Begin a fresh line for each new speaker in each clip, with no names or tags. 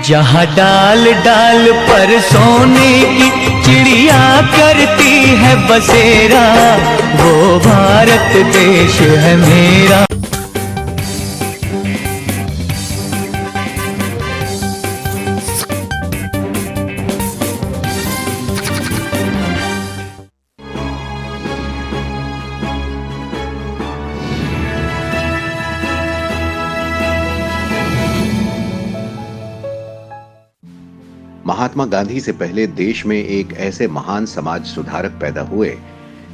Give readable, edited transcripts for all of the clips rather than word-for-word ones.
जहाँ डाल डाल पर सोने की चिड़िया करती है बसेरा, वो भारत देश है मेरा।
महात्मा गांधी से पहले देश में एक ऐसे महान समाज सुधारक पैदा हुए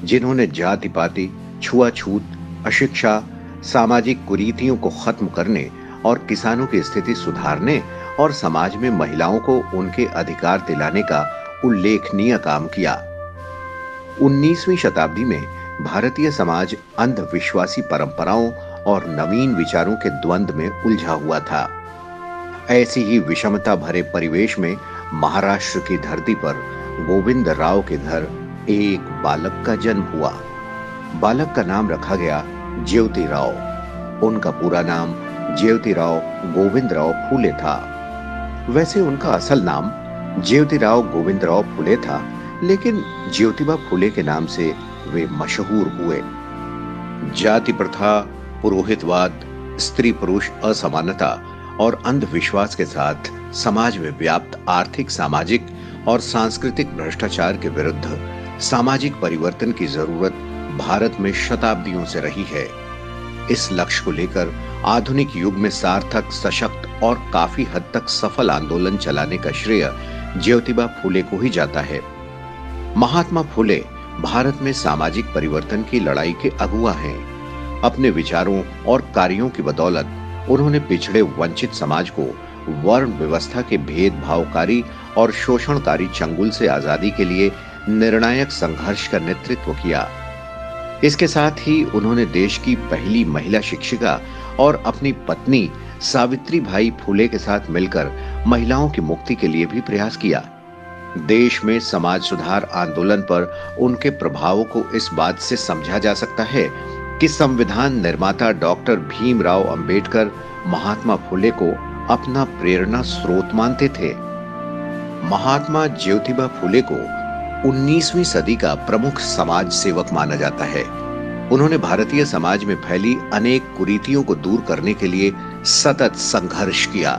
जिन्होंने जाति पाति, छुआछूत, अशिक्षा, सामाजिक कुरीतियों को खत्म करने और किसानों की स्थिति सुधारने और समाज में महिलाओं को उनके अधिकार दिलाने का उल्लेखनीय काम किया। 19वीं शताब्दी में भारतीय समाज अंधविश्वासी परंपराओं और नवीन विचारों के द्वंद्व में उलझा हुआ था। ऐसी ही विषमता भरे परिवेश में महाराष्ट्र की धरती पर गोविंद राव के घर एक बालक का जन्म हुआ। बालक का नाम रखा गया ज्योतिराव। उनका पूरा नाम ज्योतिराव गोविंदराव फुले था। वैसे उनका असल नाम ज्योतिराव गोविंदराव फुले था, लेकिन ज्योतिबा फुले के नाम से वे मशहूर हुए। जाति प्रथा, पुरोहितवाद, स्त्री पुरुष असमानता और अंधविश्वास के साथ समाज में व्याप्त आर्थिक, सामाजिक और सांस्कृतिक भ्रष्टाचार के विरुद्ध सामाजिक परिवर्तन की जरूरत भारत में शताब्दियों से रही है। इस लक्ष्य को लेकर आधुनिक युग में सार्थक, सशक्त और काफी हद तक सफल आंदोलन चलाने का श्रेय ज्योतिबा फुले को ही जाता है। महात्मा फुले भारत में सामाजिक परिवर्तन की लड़ाई के अगुवा हैं। अपने विचारों और कार्यों की बदौलत उन्होंने पिछड़े वंचित समाज को वर्ण व्यवस्था के भेदभावकारी और शोषणकारी चंगुल से आजादी के लिए निर्णायक संघर्ष का नेतृत्व किया। इसके साथ ही उन्होंने देश की पहली महिला शिक्षिका और अपनी पत्नी सावित्रीबाई फुले के साथ मिलकर महिलाओं की मुक्ति के लिए भी प्रयास किया। देश में समाज सुधार आंदोलन पर उनके प्रभावों को इस बात से समझा जा सकता है कि संविधान निर्माता डॉक्टर भीमराव अंबेडकर महात्मा फुले को अपना प्रेरणा स्रोत मानते थे। महात्मा ज्योतिबा फुले को 19वीं सदी का प्रमुख समाज सेवक माना जाता है। उन्होंने भारतीय समाज में फैली अनेक कुरीतियों को दूर करने के लिए सतत संघर्ष किया।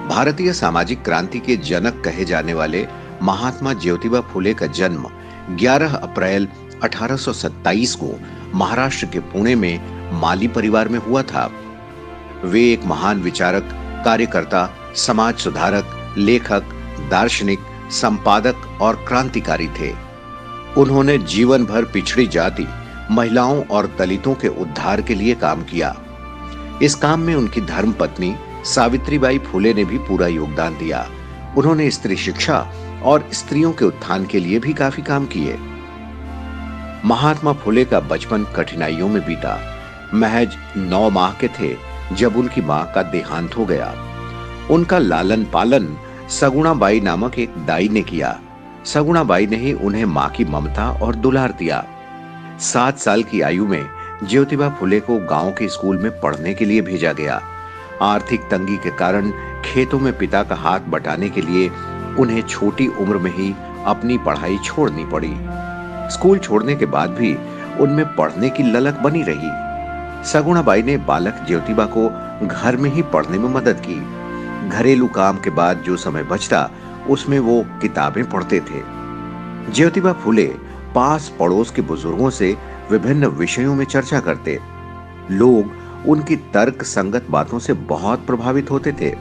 भारतीय सामाजिक क्रांति के जनक कहे जाने वाले महात्मा ज्योतिबा फुले का जन्म 11 अप्रैल 1827 को महाराष्ट्र के पुणे में माली परिवार में हुआ था। वे एक महान विचारक, कार्यकर्ता, समाज सुधारक, लेखक, दार्शनिक, संपादक और क्रांतिकारी थे। उन्होंने जीवन भर पिछड़ी जाति, महिलाओं और दलितों के उद्धार के लिए काम किया। इस काम में उनकी धर्मपत्नी सावित्रीबाई फुले ने भी पूरा योगदान दिया। उन्होंने स्त्री शिक्षा और स्त्रियों के उत्थान के लिए भी काफी काम किए। महात्मा फुले का बचपन कठिनाइयों में बीता। महज 9 माह के थे जब उनकी मां का देहांत हो गया। उनका लालन पालन सगुणाबाई नामक एक दाई ने किया। सगुणाबाई ने ही उन्हें मां की ममता और दुलार दिया। 7 साल की आयु में ज्योतिबा फुले को गांव के स्कूल में पढ़ने के लिए भेजा गया। आर्थिक तंगी के कारण खेतों में पिता का हाथ बटाने के लिए उन्हें छोटी उम्र में ही अपनी पढ़ाई छोड़नी पड़ी। स्कूल छोड़ने के बाद भी उनमें पढ़ने की ललक बनी रही। सगुणाबाई ने बालक ज्योतिबा को घर में ही पढ़ने में मदद की। घरेलू काम के बाद जो समय बचता उसमें वो किताबें पढ़ते थे। ज्योतिबा फुले पास पड़ोस के बुजुर्गों से विभिन्न विषयों में चर्चा करते। लोग उनकी तर्क संगत बातों से बहुत प्रभावित होते थे।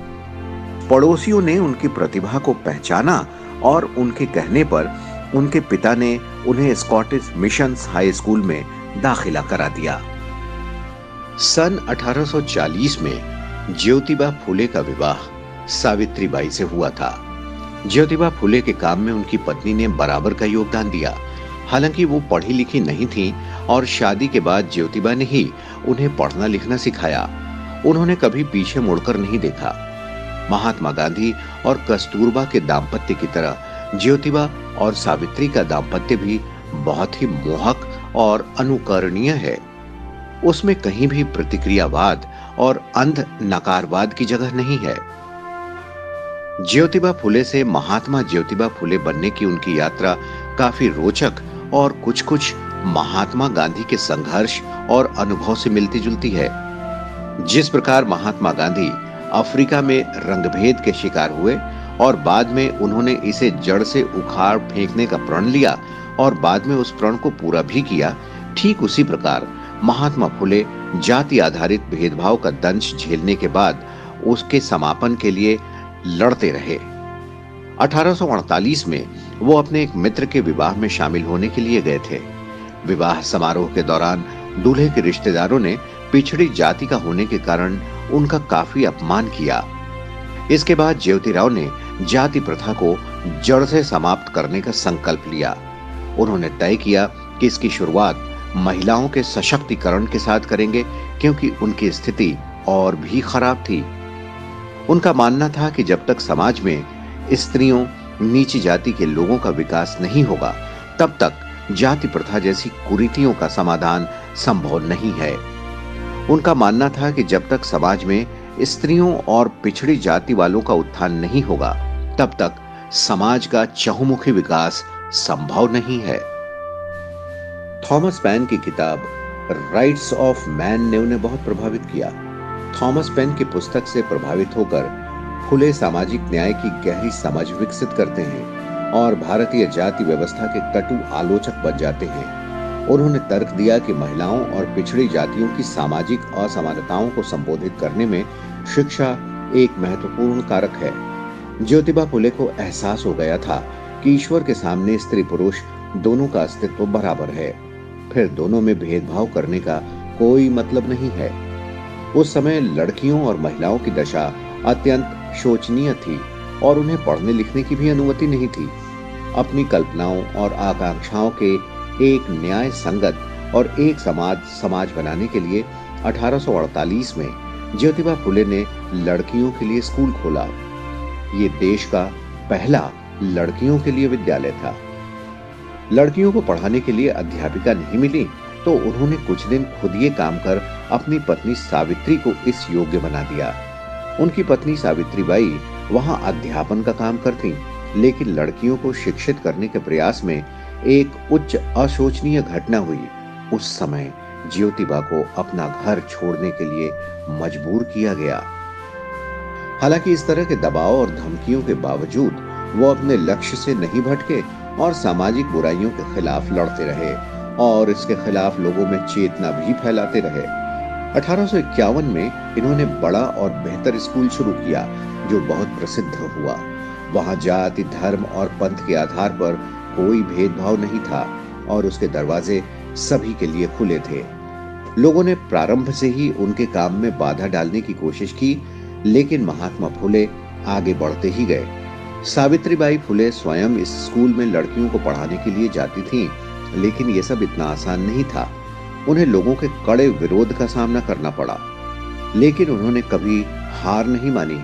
पड़ोसियों ने उनकी प्रतिभा को पहचाना और उनके कहने पर उनके पिता ने उन्हें स्कॉटिश मिशंस हाई स्कूल में दाखिला करा दिया। सन 1840 में ज्योतिबा फुले का विवाह सावित्रीबाई से हुआ था। ज्योतिबा फुले के काम में उनकी पत्नी ने बराबर का योगदान दिया। हालांकि वो पढ़ी लिखी नहीं थी और शादी के बाद ज्योतिबा ने ही उन्हें पढ़ना लिखना सिखाया। उन्होंने कभी पीछे मुड़कर नहीं देखा। महात्मा गांधी और कस्तूरबा के दाम्पत्य की तरह ज्योतिबा और सावित्री का दाम्पत्य भी बहुत ही मोहक और अनुकरणीय है। उसमें कहीं भी प्रतिक्रियावाद और अंध नकारवाद की जगह नहीं है। ज्योतिबा फुले से महात्मा ज्योतिबा फुले बनने की उनकी यात्रा काफी रोचक और कुछ-कुछ महात्मा गांधी के संघर्ष और अनुभव से मिलती जुलती है। जिस प्रकार महात्मा गांधी अफ्रीका में रंगभेद के शिकार हुए और बाद में उन्होंने इसे जड़ से उखाड़ फेंकने का प्रण लिया और बाद में उस प्रण को पूरा भी किया, ठीक उसी प्रकार महात्मा फुले जाति आधारित भेदभाव का दंश झेलने के बाद उसके समापन के लिए लड़ते रहे। 1848 में वो अपने एक मित्र के विवाह में शामिल होने के लिए गए थे। विवाह समारोह के दौरान दूल्हे के रिश्तेदारों ने पिछड़ी जाति का होने के कारण उनका काफी अपमान किया। इसके बाद ज्योतिराव ने जाति प्रथा को जड़ से समाप्त करने का संकल्प लिया। उन्होंने तय किया कि इसकी शुरुआत महिलाओं के सशक्तिकरण के साथ करेंगे, क्योंकि उनकी स्थिति और भी खराब थी। उनका मानना था कि जब तक समाज में स्त्रियों, नीची जाति के लोगों का विकास नहीं होगा, तब तक जाति प्रथा जैसी कुरीतियों का समाधान संभव नहीं है। उनका मानना था कि जब तक समाज में स्त्रियों और पिछड़ी जाति वालों का उत्थान नहीं होगा, तब तक समाज का चहुमुखी विकास संभव नहीं है। थॉमस पेन की किताब राइट्स ऑफ मैन ने उन्हें बहुत प्रभावित किया। थॉमस पेन की पुस्तक से प्रभावित होकर फुले सामाजिक न्याय की गहरी समझ विकसित करते हैं और भारतीय जाति व्यवस्था के कटु आलोचक बन जाते हैं। उन्होंने तर्क दिया कि महिलाओं और पिछड़ी जातियों की सामाजिक असमानताओं को संबोधित करने में शिक्षा एक महत्वपूर्ण कारक है। ज्योतिबा फुले को एहसास हो गया था कि ईश्वर के सामने स्त्री पुरुष दोनों का अस्तित्व बराबर है, फिर दोनों में भेदभाव करने का कोई मतलब नहीं है। उस समय लड़कियों और महिलाओं की दशा अत्यंत शोचनीय थी और उन्हें पढ़ने लिखने की भी अनुमति नहीं थी। अपनी कल्पनाओं और आकांक्षाओं के एक न्याय संगत और एक समाज बनाने के लिए 1848 में ज्योतिबा फुले ने लड़कियों के लिए स्कूल खोला। ये देश का पहला लड़कियों के लिए विद्यालय था। लड़कियों को पढ़ाने के लिए अध्यापिका नहीं मिली, तो उन्होंने कुछ दिन खुद ये काम कर अपनी पत्नी सावित्री को इस योग्य बना दिया। उनकी पत्नी सावित्रीबाई वहां अध्यापन का काम करती, लेकिन लड़कियों को शिक्षित करने के प्रयास में एक उच्च अशोचनीय घटना हुई। उस समय ज्योतिबा को अपना घर छोड़ने के लिए मजबूर किया गया। हालांकि इस तरह के दबाव और धमकियों के बावजूद वो अपने लक्ष्य से नहीं भटके और सामाजिक बुराइयों के खिलाफ लड़ते रहे और इसके खिलाफ लोगों में चेतना भी फैलाते रहे। 1851 में इन्होंने बड़ा और बेहतर स्कूल शुरू किया जो बहुत प्रसिद्ध हुआ। वहां जाति, धर्म और पंथ के आधार पर कोई भेदभाव नहीं था और उसके दरवाजे सभी के लिए खुले थे। लोगों ने प्रारंभ से ही उनके काम में बाधा डालने की कोशिश की, लेकिन महात्मा फुले आगे बढ़ते ही गए। सावित्रीबाई फुले स्वयं इस स्कूल में लड़कियों को पढ़ाने के लिए जाती थीं, लेकिन यह सब इतना आसान नहीं था। उन्हें लोगों के कड़े विरोध का सामना करना पड़ा, लेकिन उन्होंने कभी हार नहीं मानी।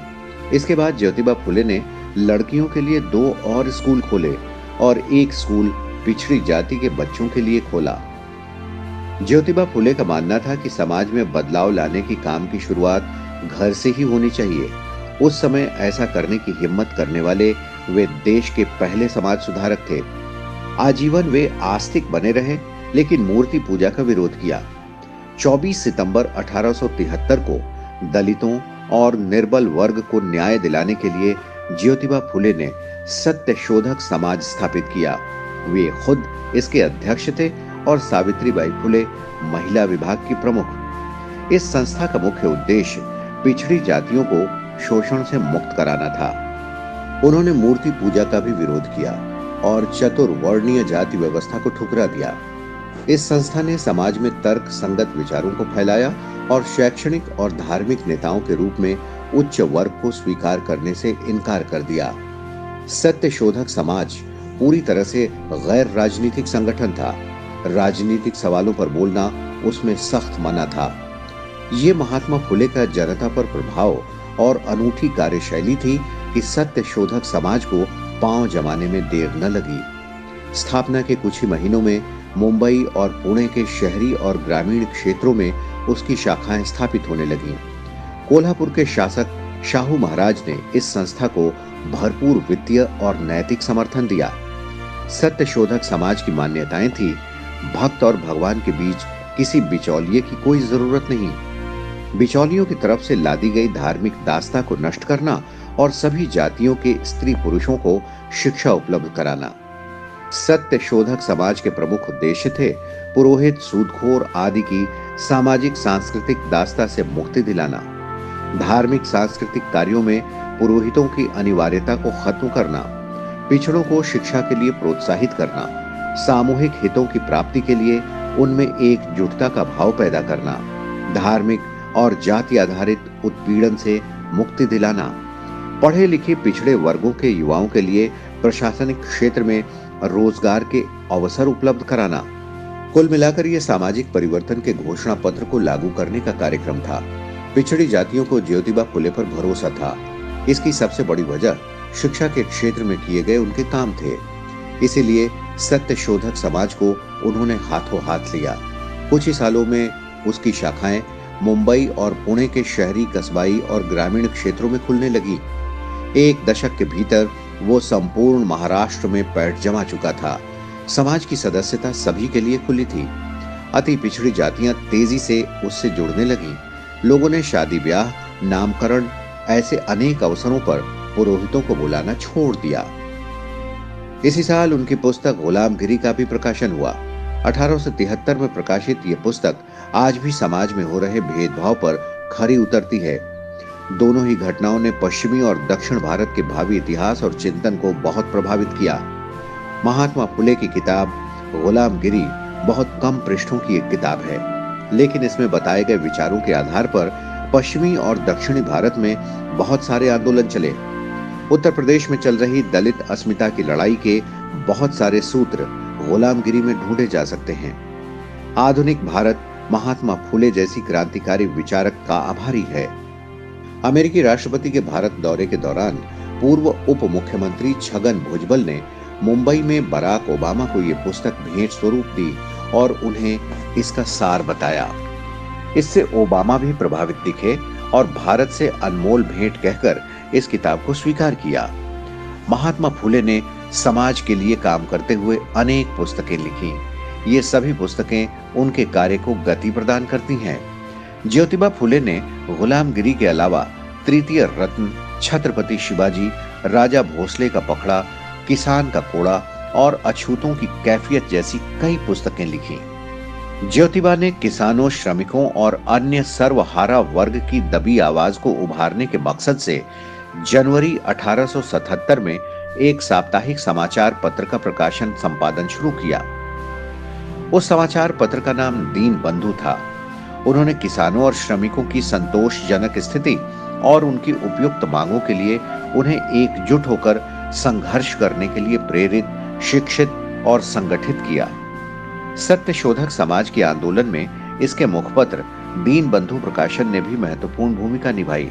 इसके बाद ज्योतिबा फुले ने लड़कियों के लिए 2 और स्कूल खोले और एक स्कूल पिछड़ी जाति के बच्चों के लिए खोला। ज्योतिबा फुले का मानना था कि समाज में बदलाव लाने की काम की शुरुआत घर से ही होनी चाहिए। उस समय ऐसा करने की हिम्मत करने वाले वे देश के पहले समाज सुधारक थे। आजीवन वे आस्तिक बने रहे, लेकिन मूर्ति पूजा का विरोध किया। 24 सितंबर 1873 को दलितों और निर्बल वर्ग को न्याय दिलाने के लिए ज्योतिबा फुले ने सत्य शोधक समाज स्थापित किया। वे खुद इसके अध्यक्ष थे और सावित्रीबाई फुले महिला विभाग की प्रमुख। इस संस्था का मुख्य उद्देश्य पिछड़ी जातियों को शोषण से मुक्त कराना था। उन्होंने मूर्ति पूजा का भी विरोध किया और चतुर्वर्णीय जाति व्यवस्था को ठुकरा दिया। इस संस्था ने समाज में तर्क संगत विचारों को फैलाया और शैक्षणिक और धार्मिक नेताओं के रूप में उच्च वर्ग को स्वीकार करने से इनकार कर दिया। सत्य शोधक समाज पूरी तरह से गैर राजनीतिक संगठन था। राजनीतिक सवालों पर बोलना उसमें सख्त मना था। ये महात्मा फुले का जनता पर प्रभाव और अनूठी कार्यशैली थी कि सत्य शोधक समाज को पांव जमाने में देर न लगी। स्थापना के कुछ ही महीनों में मुंबई और पुणे के शहरी और ग्रामीण क्षेत्रों में उसकी शाखाएं स्थापित होने लगीं। कोल्हापुर के शासक शाहू महाराज ने इस संस्था को भरपूर वित्तीय और नैतिक समर्थन दिया। सत्य शोधक समाज की मान्यताएं थी, भक्त और भगवान के बीच किसी बिचौलिए की कोई जरूरत नहीं। बिचौलियों की तरफ से लादी गई धार्मिक दास्ता को नष्ट करना और सभी जातियों के स्त्री पुरुषों को शिक्षा उपलब्ध कराना। सत्य शोधक समाज के प्रमुख उद्देश्य थे पुरोहित, सूदखोर आदि की सामाजिक सांस्कृतिक दास्ता से मुक्ति दिलाना, धार्मिक सांस्कृतिक कार्यों में पुरोहितों की अनिवार्यता को खत्म करना, पिछड़ों को शिक्षा के लिए प्रोत्साहित करना, सामूहिक हितों की प्राप्ति के लिए उनमें एकजुटता का भाव पैदा करना, धार्मिक और जाति आधारित उत्पीड़न से मुक्ति दिलाना, पढ़े लिखे पिछड़े वर्गों के युवाओं के लिए प्रशासनिक क्षेत्र में रोजगार के अवसर उपलब्ध कराना। कुल मिलाकर यह सामाजिक परिवर्तन के घोषणा पत्र को लागू करने का कार्यक्रम था। पिछड़ी जातियों को ज्योतिबा फुले पर भरोसा था। इसकी सबसे बड़ी वजह शिक्षा के क्षेत्र में किए गए उनके काम थे। इसीलिए सत्य शोधक समाज को उन्होंने हाथों हाथ लिया। कुछ ही सालों में उसकी शाखाएं मुंबई और पुणे के शहरी, कस्बाई और ग्रामीण क्षेत्रों में खुलने लगी। एक दशक के भीतर वो संपूर्ण महाराष्ट्र में पैठ जमा चुका था। समाज की सदस्यता सभी के लिए खुली थी। अति पिछड़ी जातियां तेजी से उससे जुड़ने लगी। लोगों ने शादी ब्याह, नामकरण ऐसे अनेक अवसरों पर पुरोहितों को बुलाना छोड़ दिया। इसी साल उनकी पुस्तक गुलामगिरी का भी प्रकाशन हुआ। 1873 में प्रकाशित ये पुस्तक आज भी समाज में हो रहे भेदभाव पर खरी उतरती है। दोनों ही घटनाओं ने पश्चिमी और दक्षिण भारत के भावी इतिहास और चिंतन को बहुत प्रभावित किया। महात्मा फुले की किताब गुलामगिरी बहुत कम पृष्ठों की एक किताब है, लेकिन इसमें बताए गए विचारों के आधार पर पश्चिमी और दक्षिणी भारत में बहुत सारे आंदोलन चले। उत्तर प्रदेश में चल रही दलित अस्मिता की लड़ाई के बहुत सारे सूत्र गुलामगिरी में ढूंढे जा सकते हैं। आधुनिक भारत महात्मा फुले जैसी क्रांतिकारी विचारक का आभारी है। अमेरिकी राष्ट्रपति के भारत दौरे के दौरान पूर्व उप मुख्यमंत्री छगन भुजबल ने मुंबई में बराक ओबामा को यह पुस्तक भेंट स्वरूप दी और उन्हें इसका सार बताया। इससे ओबामा भी प्रभावित दिखे और भारत से अनमोल भेंट कहकर इस किताब को स्वीकार किया। महात्मा फुले ने समाज के लिए काम करते हुए अनेक पुस्तकें लिखी। ये सभी पुस्तकें उनके कार्य को गति प्रदान करती हैं। ज्योतिबा फुले ने गुलामगिरी के अलावा तृतीय रत्न, छत्रपति शिवाजी, राजा भोसले का पखड़ा, किसान का कोड़ा और अछूतों की कैफियत जैसी कई पुस्तकें लिखी। ज्योतिबा ने किसानों, श्रमिकों और अन्य सर्वहारा वर्ग की दबी आवाज को उभारने के मकसद से जनवरी 1877 में एक साप्ताहिक समाचार पत्र का प्रकाशन संपादन शुरू किया। उस समाचार पत्र का नाम दीन बंधु था। उन्होंने किसानों और श्रमिकों की संतोषजनक स्थिति और उनकी उपयुक्त मांगों के लिए उन्हें एकजुट होकर संघर्ष करने के लिए प्रेरित, शिक्षित और संगठित किया। सत्य शोधक समाज के आंदोलन में इसके मुखपत्र दीन बंधु प्रकाशन ने भी महत्वपूर्ण भूमिका निभाई।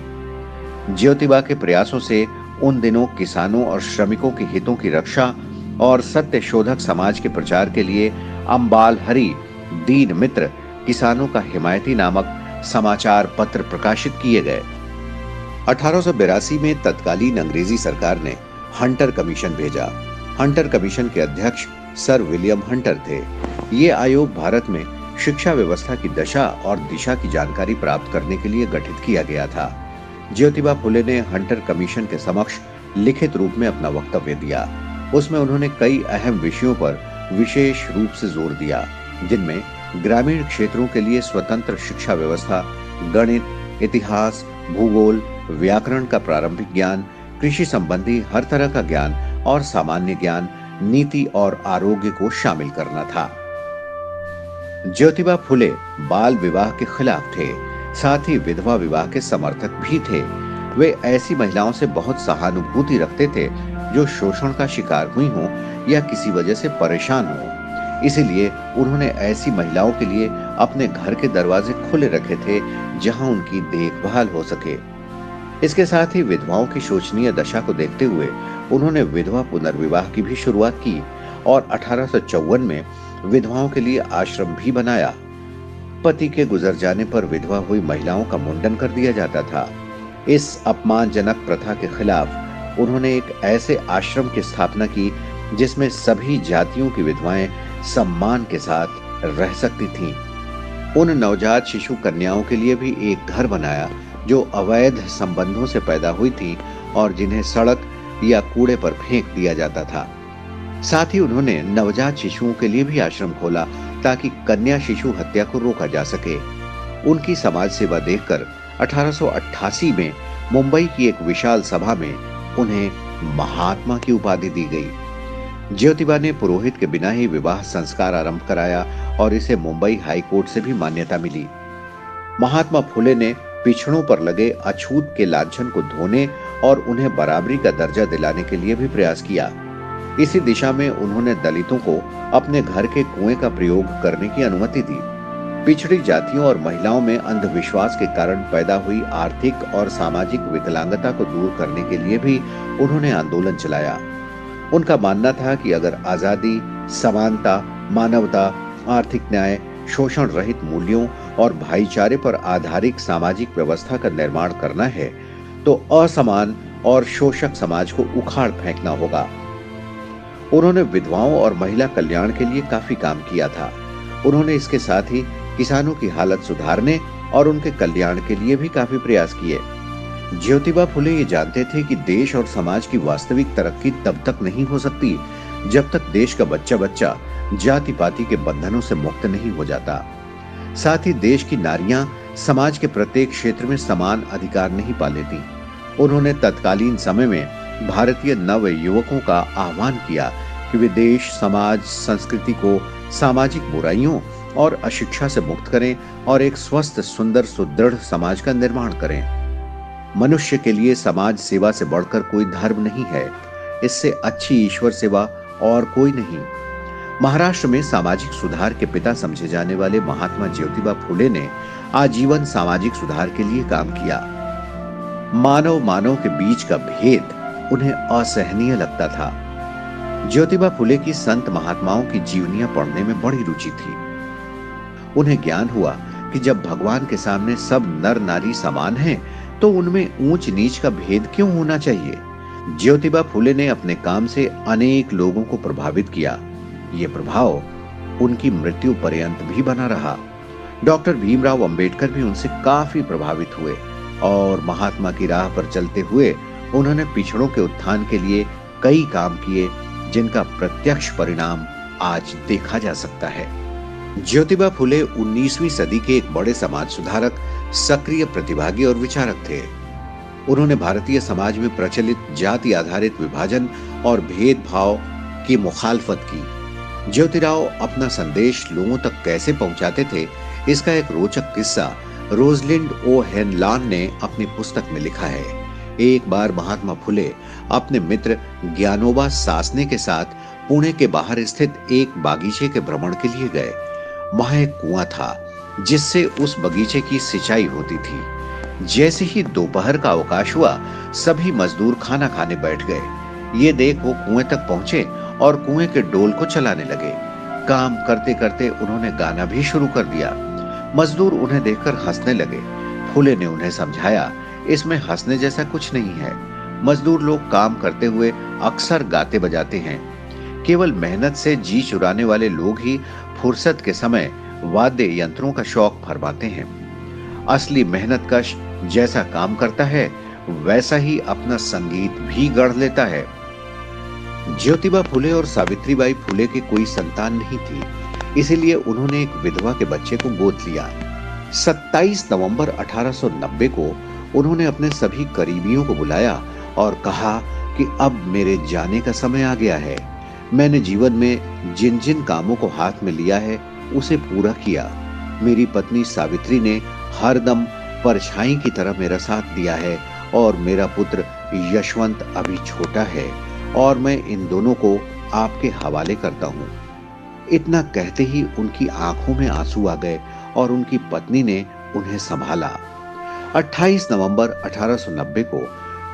ज्योतिबा के प्रयासों से उन दिनों किसानों और श्रमिकों के हितों की रक्षा और सत्य शोधक समाज के प्रचार के लिए अम्बाल हरि, दीन मित्र, किसानों का हिमायती नामक समाचार पत्र प्रकाशित किए गए। 1882 में तत्कालीन अंग्रेजी सरकार ने हंटर कमीशन भेजा। हंटर कमीशन के अध्यक्ष सर विलियम हंटर थे। ये आयोग भारत में शिक्षा व्यवस्था की दशा और दिशा की जानकारी प्राप्त करने के लिए गठित किया गया था। ज्योतिबा फुले ने हंटर कमीशन के समक्ष लिखित रूप में अपना वक्तव्य दिया। उसमें उन्होंने कई अहम विषयों पर विशेष रूप से जोर दिया, जिनमें ग्रामीण क्षेत्रों के लिए स्वतंत्र शिक्षा व्यवस्था, गणित, इतिहास, भूगोल, व्याकरण का प्रारंभिक ज्ञान, कृषि संबंधी हर तरह का ज्ञान और सामान्य ज्ञान, नीति और आरोग्य को शामिल करना था। ज्योतिबा फुले बाल विवाह के खिलाफ थे, साथ ही विधवा विवाह के समर्थक भी थे। वे ऐसी महिलाओं से बहुत सहानुभूति रखते थे जो शोषण का शिकार हुई हों या किसी वजह से परेशान हों। इसीलिए उन्होंने ऐसी महिलाओं के लिए अपने घर के दरवाजे खुले रखे थे जहां उनकी देखभाल हो सके। इसके साथ ही विधवाओं की शोचनीय दशा को देखते हुए उन्होंने विधवा पुनर्विवाह की भी शुरुआत की और 1854 में विधवाओं के लिए आश्रम भी बनाया। पति के गुजर जाने पर विधवा हुई महिलाओं का मुंडन कर दिया जाता था। इस अपमानजनक प्रथा के खिलाफ उन्होंने एक ऐसे आश्रम की स्थापना की जिसमें सभी जातियों की विधवाएं सम्मान के साथ रह सकती थीं। उन नवजात शिशु कन्याओं के लिए भी एक घर बनाया जो अवैध संबंधों से पैदा हुई थी और जिन्हें सड़क या कूड़े पर फेंक दिया जाता था। साथ ही उन्होंने नवजात शिशुओं के लिए भी आश्रम खोला ताकि कन्या शिशु हत्या को रोका जा सके। उनकी समाज सेवा देखकर 1888 में मुंबई की एक विशाल सभा में उन्हें महात्मा की उपाधि दी गई। ज्योतिबा ने पुरोहित के बिना ही विवाह संस्कार आरंभ कराया और इसे मुंबई हाई कोर्ट से भी मान्यता मिली। महात्मा फुले ने पिछड़ों पर लगे अछूत के लांछन को धोने और उन्हें बराबरी का दर्जा दिलाने के लिए भी प्रयास किया। इसी दिशा में उन्होंने दलितों को अपने घर के कुएं का प्रयोग करने की अनुमति दी। पिछड़ी जातियों और महिलाओं में अंधविश्वास के कारण पैदा हुई आर्थिक और सामाजिक विकलांगता को दूर करने के लिए भी उन्होंने आंदोलन चलाया। उनका मानना था कि अगर आजादी, समानता, मानवता, आर्थिक न्याय, शोषण रहित मूल्यों और भाईचारे पर आधारित सामाजिक व्यवस्था का निर्माण करना है तो असमान और शोषक समाज को उखाड़ फेंकना होगा। उन्होंने विधवाओं और महिला कल्याण के लिए काफी काम किया था। उन्होंने इसके साथ ही किसानों की हालत सुधारने और उनके कल्याण के लिए भी काफी प्रयास किए। ज्योतिबा फुले ये जानते थे कि देश और समाज की वास्तविक तरक्की तब तक नहीं हो सकती जब तक देश का बच्चा बच्चा जाति पाति के बंधनों से मुक्त नहीं हो जाता। साथ ही देश की नारियां समाज के प्रत्येक क्षेत्र में समान अधिकार नहीं पा लेती। उन्होंने तत्कालीन समय में भारतीय नव युवकों का आह्वान किया कि वे देश, समाज, संस्कृति को सामाजिक बुराइयों और अशिक्षा से मुक्त करें और एक स्वस्थ, सुंदर, सुदृढ़ समाज का निर्माण करें। मनुष्य के लिए समाज सेवा से बढ़कर कोई धर्म नहीं है। इससे अच्छी ईश्वर सेवा और कोई नहीं। महाराष्ट्र में सामाजिक सुधार के पिता समझे जाने वाले महात्मा ज्योतिबा फुले ने आजीवन सामाजिक सुधार के लिए काम किया। मानव मानव के बीच का भेद उन्हें असहनीय लगता था। ज्योतिबा फुले की संत महात्माओं की जीवनियां पढ़ने में बड़ी रुचि थी। उन्हें ज्ञान हुआ कि जब भगवान के सामने सब नर नारी समान हैं, तो उनमें ऊंच नीच का भेद क्यों होना चाहिए। ज्योतिबा फुले ने अपने काम से अनेक लोगों को प्रभावित किया। ये प्रभाव उनकी मृत्यु पर्यंत भी बना रहा। डॉक्टर भीमराव अंबेडकर भी उनसे काफी प्रभावित हुए और महात्मा की राह पर चलते हुए उन्होंने पिछड़ों के उत्थान के लिए कई काम किए जिनका प्रत्यक्ष परिणाम आज देखा जा सकता है। ज्योतिबा फुले 19वीं सदी के एक बड़े समाज सुधारक, सक्रिय प्रतिभागी और विचारक थे। उन्होंने भारतीय समाज में प्रचलित जाति आधारित विभाजन और भेदभाव की मुखालफत की। ज्योतिराव अपना संदेश लोगों तक कैसे पहुंचाते थे, इसका एक रोचक किस्सा रोजलिंड ओ हेनलान ने अपनी पुस्तक में लिखा है। एक बार महात्मा फुले अपने मित्र ज्ञानोबा सासने के साथ पुणे के बाहर स्थित एक बागीचे के भ्रमण के लिए गए। वहां एक कुआं था जिससे उस बगीचे की सिंचाई होती थी। जैसे ही दोपहर का अवकाश हुआ, सभी मजदूर खाना खाने बैठ गए। ये देख वो कुएं तक पहुंचे और कुएं के डोल को चलाने लगे। काम करते करते उन्होंने गाना भी शुरू कर दिया। मजदूर उन्हें देखकर हंसने लगे। फुले ने उन्हें समझाया, इसमें हंसने जैसा कुछ नहीं है। मजदूर लोग काम करते हुए अक्सर गाते बजाते हैं। केवल मेहनत से जी चुराने वाले लोग ही फुर्सत के समय वाद्य यंत्रों का शौक फरमाते हैं। असली मेहनतकश जैसा काम करता है, वैसा ही अपना संगीत भी गढ़ लेता है। ज्योतिबा फुले और सावित्रीबाई फुले के कोई संतान नहीं थी, इसीलिए उन्होंने एक विधवा के बच्चे को गोद लिया। 27 नवंबर 1890 को उन्होंने अपने सभी करीबियों को बुलाया और कहा कि अब मेरे जाने का समय आ गया है। मैंने जीवन में जिन जिन कामों को हाथ में लिया है, उसे पूरा किया। मेरी पत्नी सावित्री ने हरदम परछाई की तरह मेरा साथ दिया है और मेरा पुत्र यशवंत अभी छोटा है और मैं इन दोनों को आपके हवाले करता हूँ। इतना कहते ही उनकी आंखों में आंसू आ गए और उनकी पत्नी ने उन्हें संभाला। 28 नवंबर 1890 को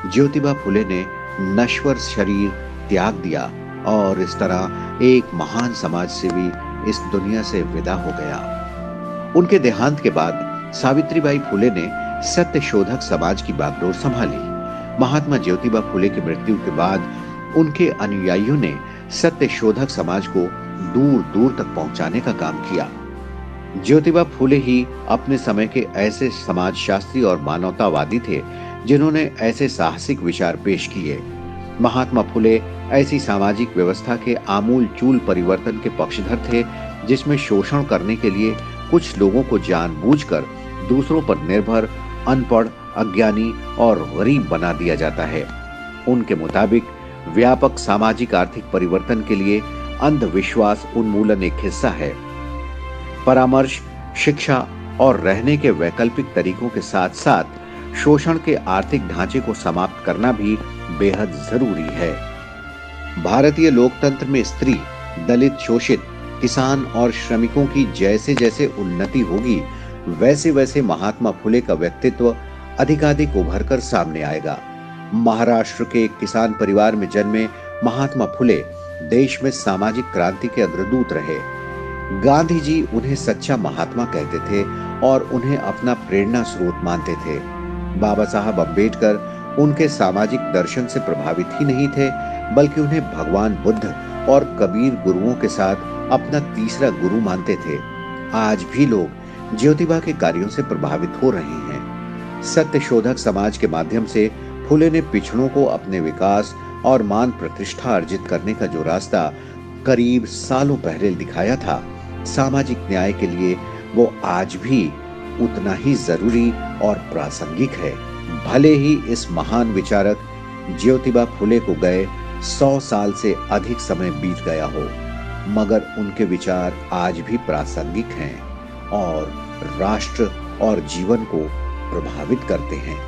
ज्योतिबा फुले ने नश्वर शरीर त्याग दिया और इस तरह एक महान समाज सेवी इस दुनिया से विदा हो गया। उनके देहांत के बाद सावित्रीबाई फुले ने सत्य शोधक समाज की बागडोर संभाली। महात्मा ज्योतिबा फुले की मृत्यु के बाद उनके अनुयायियों ने सत्य शोधक समाज को दूर दूर तक पहुंचाने का काम किया। ज्योतिबा फुले ही अपने समय के ऐसे समाजशास्त्री और मानवतावादी थे जिन्होंने ऐसे साहसिक विचार पेश किए। महात्मा फुले ऐसी सामाजिक व्यवस्था के आमूल चूल परिवर्तन के पक्षधर थे जिसमें शोषण करने के लिए कुछ लोगों को जानबूझकर दूसरों पर निर्भर, अनपढ़, अज्ञानी और गरीब बना दिया जाता है। उनके मुताबिक व्यापक सामाजिक आर्थिक परिवर्तन के लिए अंधविश्वास उन्मूलन एक हिस्सा है। परामर्श, शिक्षा और रहने के वैकल्पिक तरीकों के साथ साथ शोषण के आर्थिक ढांचे को समाप्त करना भी बेहद जरूरी है। भारतीय लोकतंत्र में स्त्री, दलित, शोषित, किसान और श्रमिकों की जैसे जैसे उन्नति होगी वैसे वैसे महात्मा फुले का व्यक्तित्व अधिकाधिक उभर कर सामने आएगा। महाराष्ट्र के एक किसान परिवार में जन्मे महात्मा फुले देश में सामाजिक क्रांति के अग्रदूत रहे। गांधी जी उन्हें सच्चा महात्मा कहते थे और उन्हें अपना प्रेरणा स्रोत मानते थे। बाबा साहब अम्बेडकर उनके सामाजिक दर्शन से प्रभावित ही नहीं थे, बल्कि उन्हें भगवान बुद्ध और कबीर गुरुओं के साथ अपना तीसरा गुरु मानते थे। आज भी लोग ज्योतिबा के कार्यों से प्रभावित हो रहे हैं। सत्य शोधक समाज के माध्यम से फुले ने पिछड़ों को अपने विकास और मान प्रतिष्ठा अर्जित करने का जो रास्ता करीब सालों पहले दिखाया था, सामाजिक न्याय के लिए वो आज भी उतना ही जरूरी और प्रासंगिक है। भले ही इस महान विचारक ज्योतिबा फुले को गए 100 साल से अधिक समय बीत गया हो, मगर उनके विचार आज भी प्रासंगिक हैं और राष्ट्र और जीवन को प्रभावित करते हैं।